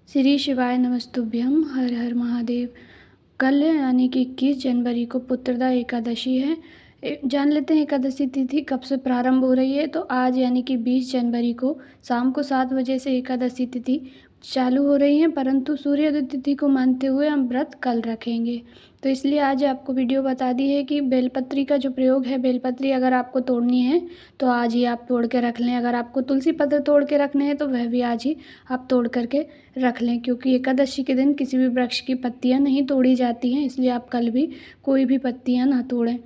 श्री शिवाय नमस्तुभ्यम। हर हर महादेव। कल यानी कि 21 जनवरी को पुत्रदा एकादशी है। जान लेते हैं एकादशी तिथि कब से प्रारंभ हो रही है। तो आज यानी कि 20 जनवरी को शाम को 7 बजे से एकादशी तिथि चालू हो रही है, परंतु सूर्योदय तिथि को मानते हुए हम व्रत कल रखेंगे। तो इसलिए आज आपको वीडियो बता दी है कि बेलपत्री का जो प्रयोग है, बेलपत्री अगर आपको तोड़नी है तो आज ही आप तोड़ के रख लें। अगर आपको तुलसी पत्र तोड़ के रखने हैं तो वह भी आज ही आप तोड़ करके रख लें, क्योंकि एकादशी के दिन किसी भी वृक्ष की पत्तियां नहीं तोड़ी जाती हैं। इसलिए आप कल भी कोई भी पत्तियां ना तोड़ें।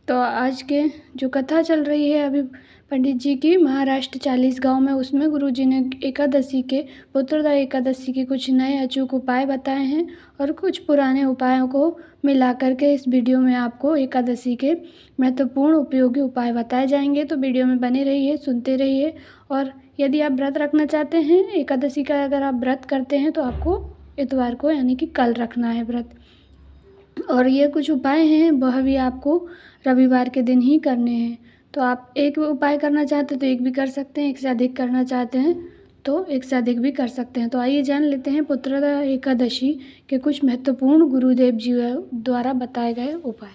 तो आज के जो कथा चल रही है अभी पंडित जी की, महाराष्ट्र 40 गांव में, उसमें गुरुजी ने एकादशी के पुत्रदा एकादशी के कुछ नए अचूक उपाय बताए हैं और कुछ पुराने उपायों को मिला करके इस वीडियो में आपको एकादशी के महत्वपूर्ण उपयोगी उपाय बताए जाएंगे। तो वीडियो में बने रहिए, सुनते रहिए। और यदि आप व्रत रखना चाहते हैं एकादशी का, अगर आप व्रत करते हैं तो आपको इतवार को यानी कि कल रखना है व्रत। और ये कुछ उपाय हैं वह भी आपको रविवार के दिन ही करने हैं। तो आप एक उपाय करना चाहते हैं तो एक भी कर सकते हैं, एक से अधिक करना चाहते हैं तो एक से अधिक भी कर सकते हैं। तो आइए जान लेते हैं पुत्रदा एकादशी के कुछ महत्वपूर्ण गुरुदेव जी द्वारा बताए गए उपाय।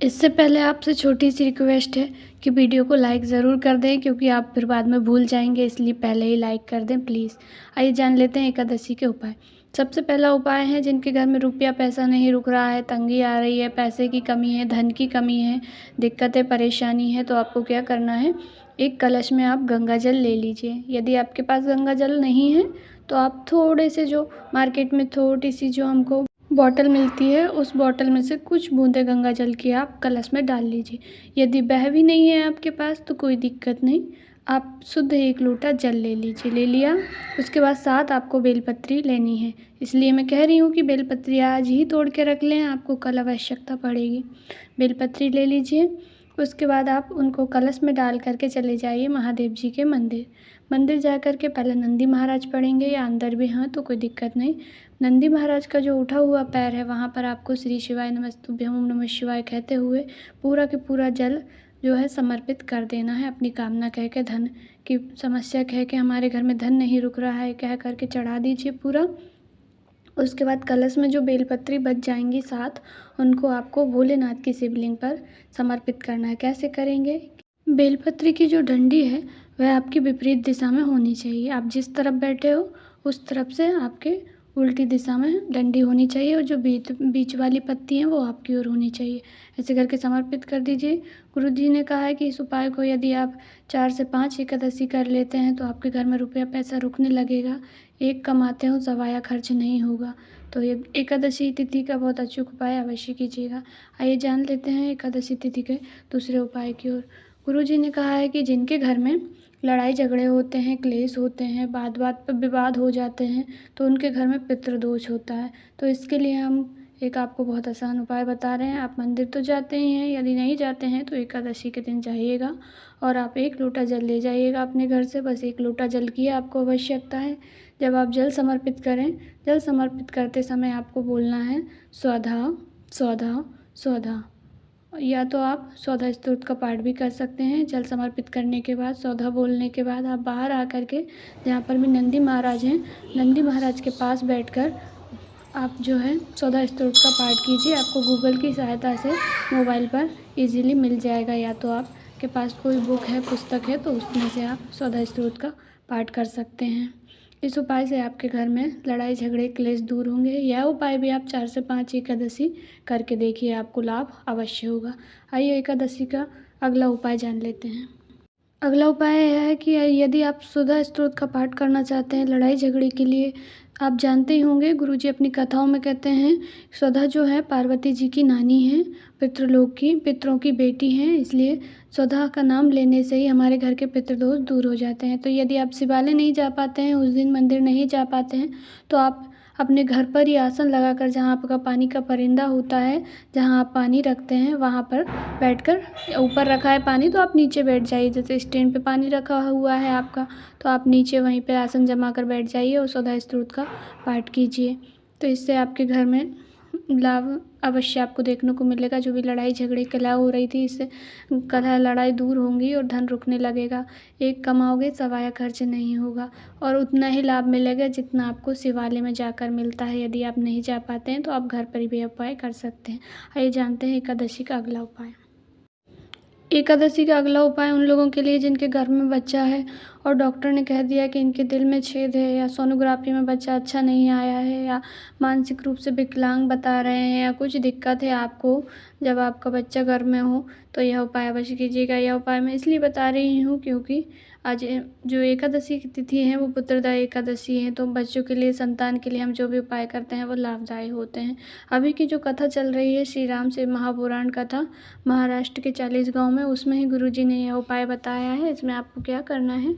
इससे पहले आपसे छोटी सी रिक्वेस्ट है कि वीडियो को लाइक ज़रूर कर दें, क्योंकि आप फिर बाद में भूल जाएंगे, इसलिए पहले ही लाइक कर दें प्लीज़। आइए जान लेते हैं एकादशी के उपाय। सबसे पहला उपाय है जिनके घर में रुपया पैसा नहीं रुक रहा है, तंगी आ रही है, पैसे की कमी है, धन की कमी है, दिक्कतें परेशानी है, तो आपको क्या करना है, एक कलश में आप गंगा जल ले लीजिए। यदि आपके पास गंगा जल नहीं है तो आप थोड़े से, जो मार्केट में छोटी सी जो हमको बॉटल मिलती है, उस बॉटल में से कुछ बूंदे गंगा जल की आप कलश में डाल लीजिए। यदि वह भी नहीं है आपके पास तो कोई दिक्कत नहीं, आप शुद्ध 1 लोटा जल ले लीजिए। ले लिया, उसके बाद साथ आपको बेलपत्री लेनी है। इसलिए मैं कह रही हूँ कि बेलपत्री आज ही तोड़ के रख लें, आपको कल आवश्यकता पड़ेगी। बेलपत्री ले लीजिए, उसके बाद आप उनको कलश में डाल करके चले जाइए महादेव जी के मंदिर जा कर के पहले नंदी महाराज पढ़ेंगे, या अंदर भी हाँ तो कोई दिक्कत नहीं। नंदी महाराज का जो उठा हुआ पैर है वहाँ पर आपको श्री शिवाय नमस्तुभ्यम, ओम नमः शिवाय कहते हुए पूरा के पूरा जल जो है समर्पित कर देना है। अपनी कामना कह के, धन की समस्या कह के, हमारे घर में धन नहीं रुक रहा है कह करके चढ़ा दीजिए पूरा। उसके बाद कलश में जो बेलपत्री बच जाएंगी साथ, उनको आपको भोलेनाथ की शिवलिंग पर समर्पित करना है। कैसे करेंगे, बेलपत्री की जो डंडी है वह आपकी विपरीत दिशा में होनी चाहिए। आप जिस तरफ बैठे हो उस तरफ से आपके उल्टी दिशा में डंडी होनी चाहिए, और जो बीच वाली पत्ती हैं वो आपकी ओर होनी चाहिए। ऐसे करके समर्पित कर दीजिए। गुरु जी ने कहा है कि इस उपाय को यदि आप 4 से 5 एकादशी कर लेते हैं तो आपके घर में रुपया पैसा रुकने लगेगा। एक कमाते हो सवाया खर्च नहीं होगा। तो ये एकादशी तिथि का बहुत अचूक उपाय अवश्य कीजिएगा। आइए जान लेते हैं एकादशी तिथि के दूसरे उपाय की ओर। गुरु जी ने कहा है कि जिनके घर में लड़ाई झगड़े होते हैं, क्लेश होते हैं, बात बात पर विवाद हो जाते हैं, तो उनके घर में पितृदोष होता है। तो इसके लिए हम एक आपको बहुत आसान उपाय बता रहे हैं। आप मंदिर तो जाते ही हैं, यदि नहीं जाते हैं तो एकादशी के दिन जाइएगा और आप 1 लोटा जल ले जाइएगा अपने घर से। बस 1 लोटा जल की आपको आवश्यकता है। जब आप जल समर्पित करें, जल समर्पित करते समय आपको बोलना है स्वधा स्वधा स्वधा, या तो आप स्वधा स्तोत्र का पाठ भी कर सकते हैं। जल समर्पित करने के बाद, स्वधा बोलने के बाद आप बाहर आकर के, जहाँ पर भी नंदी महाराज हैं, नंदी महाराज के पास बैठकर आप जो है स्वधा स्तोत्र का पाठ कीजिए। आपको गूगल की सहायता से मोबाइल पर इजीली मिल जाएगा, या तो आपके पास कोई बुक है, पुस्तक है, तो उसमें से आप स्वधा स्तोत्र का पाठ कर सकते हैं। इस उपाय से आपके घर में लड़ाई झगड़े क्लेश दूर होंगे। यह उपाय भी आप 4 से 5 एकादशी करके देखिए, आपको लाभ अवश्य होगा। आइए एकादशी का अगला उपाय जान लेते हैं। अगला उपाय यह है कि यदि आप सुधा स्तोत्र का पाठ करना चाहते हैं लड़ाई झगड़े के लिए, आप जानते ही होंगे गुरुजी अपनी कथाओं में कहते हैं सुधा जो है पार्वती जी की नानी है, पितरों की बेटी हैं, इसलिए सुधा का नाम लेने से ही हमारे घर के पितृदोष दूर हो जाते हैं। तो यदि आप शिवालय नहीं जा पाते हैं, उस दिन मंदिर नहीं जा पाते हैं, तो आप अपने घर पर ही आसन लगाकर, जहाँ आपका पानी का परिंदा होता है, जहाँ आप पानी रखते हैं वहाँ पर बैठकर, ऊपर रखा है पानी तो आप नीचे बैठ जाइए। जैसे स्टैंड पे पानी रखा हुआ है आपका, तो आप नीचे वहीं पे आसन जमा कर बैठ जाइए और स्वधा स्तोत्र का पाठ कीजिए। तो इससे आपके घर में लाभ अवश्य आपको देखने को मिलेगा। जो भी लड़ाई झगड़े कलह हो रही थी, इससे कलह लड़ाई दूर होंगी और धन रुकने लगेगा। एक कमाओगे सवाया खर्च नहीं होगा और उतना ही लाभ मिलेगा जितना आपको शिवालय में जाकर मिलता है। यदि आप नहीं जा पाते हैं तो आप घर पर भी उपाय कर सकते हैं। आइए जानते हैं एकादशी का अगला उपाय। एकादशी का अगला उपाय उन लोगों के लिए जिनके घर में बच्चा है और डॉक्टर ने कह दिया कि इनके दिल में छेद है, या सोनोग्राफी में बच्चा अच्छा नहीं आया है, या मानसिक रूप से विकलांग बता रहे हैं, या कुछ दिक्कत है आपको जब आपका बच्चा घर में हो, तो यह उपाय अवश्य कीजिएगा। यह उपाय मैं इसलिए बता रही हूँ क्योंकि आज जो एकादशी की तिथि है वो पुत्रदा एकादशी है, तो बच्चों के लिए, संतान के लिए हम जो भी उपाय करते हैं वो लाभदायी होते हैं। अभी की जो कथा चल रही है श्री राम से महापुराण कथा महाराष्ट्र के 40 गांव में, उसमें ही गुरुजी ने यह उपाय बताया है। इसमें आपको क्या करना है,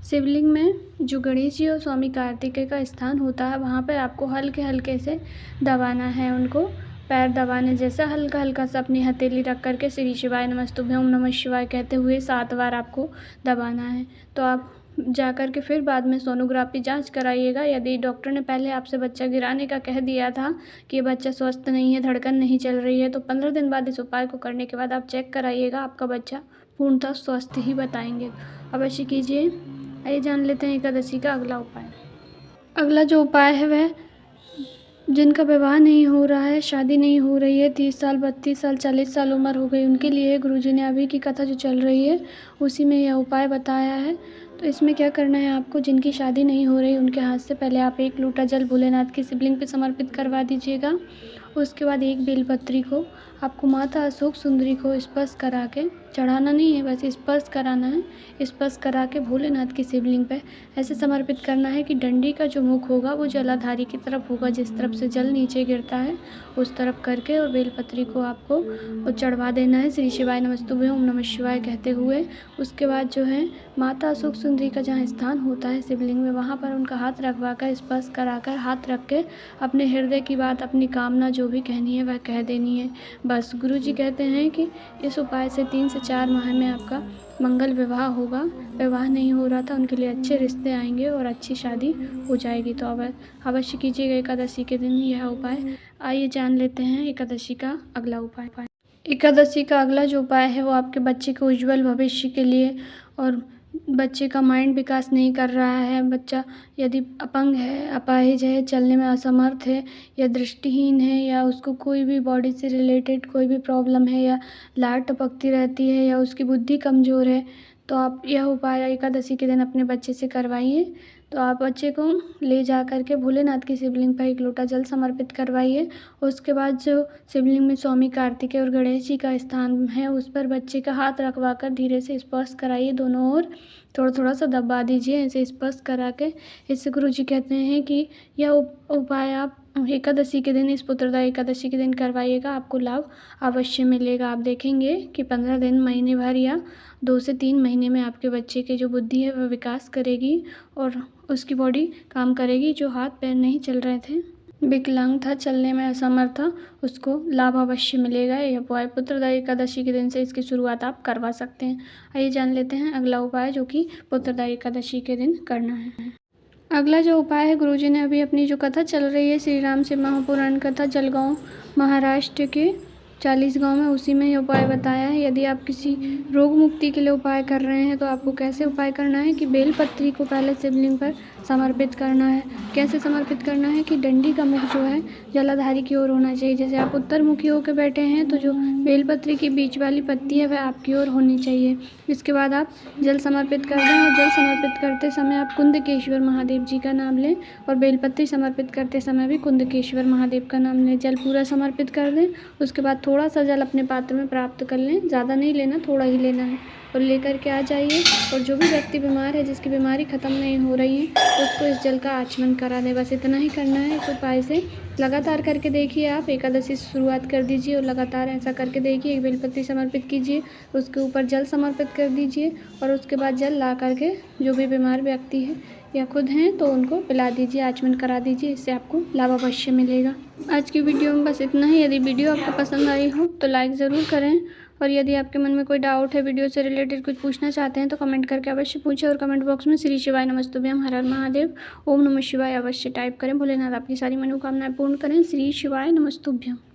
शिवलिंग में जो गणेश जी और स्वामी कार्तिकेय का स्थान होता है वहाँ पर आपको हल्के हल्के से दबाना है। उनको पैर दबाने जैसा हल्का हल्का सा अपनी हथेली रख करके श्री शिवाय नमस्तुभ्यं, ओम नमः शिवाय कहते हुए 7 बार आपको दबाना है। तो आप जा कर के फिर बाद में सोनोग्राफी जांच कराइएगा। यदि डॉक्टर ने पहले आपसे बच्चा गिराने का कह दिया था कि बच्चा स्वस्थ नहीं है, धड़कन नहीं चल रही है, तो 15 दिन बाद इस उपाय को करने के बाद आप चेक कराइएगा, आपका बच्चा पूर्णतः स्वस्थ ही बताएंगे। अवश्य कीजिए। आइए जान लेते हैं एकादशी का अगला उपाय। अगला जो उपाय है वह जिनका विवाह नहीं हो रहा है, शादी नहीं हो रही है, 30 साल 32 साल 40 साल उम्र हो गई, उनके लिए गुरुजी ने अभी की कथा जो चल रही है उसी में यह उपाय बताया है। तो इसमें क्या करना है आपको, जिनकी शादी नहीं हो रही उनके हाथ से पहले आप 1 लोटा जल भोलेनाथ की शिवलिंग पे समर्पित करवा दीजिएगा। उसके बाद 1 बेलपत्री को आपको माता अशोक सुंदरी को स्पर्श करा के, चढ़ाना नहीं है, बस स्पर्श कराना है। स्पर्श करा के भोलेनाथ की शिवलिंग पे ऐसे समर्पित करना है कि डंडी का जो मुख होगा वो जलाधारी की तरफ होगा, जिस तरफ से जल नीचे गिरता है उस तरफ करके, और बेलपत्री को आपको चढ़वा देना है श्री शिवाय नमस्तुभ्यं, ओम नमः शिवाय कहते हुए। उसके बाद जो है माता अशोक सुंदरी का जहाँ स्थान होता है शिवलिंग में, वहाँ पर उनका हाथ रखवा कर, स्पर्श करा कर, हाथ रख के अपने हृदय की बात, अपनी कामना जो भी कहनी है वह कह देनी है बस। गुरुजी कहते हैं कि इस उपाय से 3 से 4 माह में आपका मंगल विवाह होगा। विवाह नहीं हो रहा था उनके लिए अच्छे रिश्ते आएंगे और अच्छी शादी हो जाएगी। तो अवश्य कीजिएगा एकादशी के दिन यह उपाय। आइए जान लेते हैं एकादशी का अगला उपाय। एकादशी का अगला जो उपाय है वो आपके बच्चे के उज्जवल भविष्य के लिए, और बच्चे का माइंड विकास नहीं कर रहा है, बच्चा यदि अपंग है, अपाहिज है, चलने में असमर्थ है, या दृष्टिहीन है, या उसको कोई भी बॉडी से रिलेटेड कोई भी प्रॉब्लम है, या लार टपकती रहती है, या उसकी बुद्धि कमज़ोर है, तो आप यह उपाय एकादशी के दिन अपने बच्चे से करवाइए। तो आप बच्चे को ले जा कर के भोलेनाथ की शिवलिंग पर 1 लोटा जल समर्पित करवाइए। उसके बाद जो शिवलिंग में स्वामी कार्तिकेय और गणेश जी का स्थान है उस पर बच्चे का हाथ रखवा कर धीरे से स्पर्श कराइए, दोनों ओर थोड़ा थोड़ा सा दबा दीजिए, ऐसे स्पर्श करा के। इससे गुरुजी कहते हैं कि यह उपाय आप एकादशी के दिन, इस पुत्रदा एकादशी के दिन करवाइएगा, आपको लाभ अवश्य मिलेगा। आप देखेंगे कि 15 दिन, महीने भर या 2 से 3 महीने में आपके बच्चे की जो बुद्धि है वह विकास करेगी और उसकी बॉडी काम करेगी। जो हाथ पैर नहीं चल रहे थे, विकलांग था, चलने में असमर्थ था, उसको लाभ अवश्य मिलेगा। यह उपाय पुत्रदा एकादशी के दिन से इसकी शुरुआत आप करवा सकते हैं। आइए जान लेते हैं अगला उपाय जो कि पुत्रदा एकादशी के दिन करना है। अगला जो उपाय है, गुरुजी ने अभी अपनी जो कथा चल रही है श्री राम से महापुराण कथा जलगांव महाराष्ट्र के 40 गांव में, उसी में ये उपाय बताया है। यदि आप किसी रोग मुक्ति के लिए उपाय कर रहे हैं तो आपको कैसे उपाय करना है कि बेलपत्री को पहले शिवलिंग पर समर्पित करना है। कैसे समर्पित करना है कि डंडी का मुख जो है जलाधारी की ओर होना चाहिए। जैसे आप उत्तरमुखी होकर बैठे हैं तो जो बेलपत्री की बीच वाली पत्ती है वह आपकी ओर होनी चाहिए। इसके बाद आप जल समर्पित कर दें और जल समर्पित करते समय आप कुंदकेश्वर महादेव जी का नाम लें, और बेलपत्री समर्पित करते समय भी कुंदकेश्वर महादेव का नाम लें। जल पूरा समर्पित कर दें, उसके बाद थोड़ा सा जल अपने पात्र में प्राप्त कर लें, ज़्यादा नहीं लेना, थोड़ा ही लेना है, और लेकर के आ जाइए। और जो भी व्यक्ति बीमार है, जिसकी बीमारी ख़त्म नहीं हो रही है, उसको इस जल का आचमन करा दें। बस इतना ही करना है। इस उपाय से लगातार करके देखिए, आप एकादशी से शुरुआत कर दीजिए और लगातार ऐसा करके देखिए। एक बेलपत्री समर्पित कीजिए, उसके ऊपर जल समर्पित कर दीजिए, और उसके बाद जल ला करके जो भी बीमार व्यक्ति है या खुद हैं तो उनको पिला दीजिए, आचमन करा दीजिए। इससे आपको लाभ अवश्य मिलेगा। आज की वीडियो में बस इतना ही। यदि वीडियो आपको पसंद आई हो तो लाइक ज़रूर करें, और यदि आपके मन में कोई डाउट है, वीडियो से रिलेटेड कुछ पूछना चाहते हैं तो कमेंट करके अवश्य पूछें, और कमेंट बॉक्स में श्री शिवाय नमस्तुभ्यं, हर हर महादेव, ओम नमः शिवाय अवश्य टाइप करें। भोलेनाथ आपकी सारी मनोकामनाएं पूर्ण करें। श्री शिवाय नमस्तुभ्यं।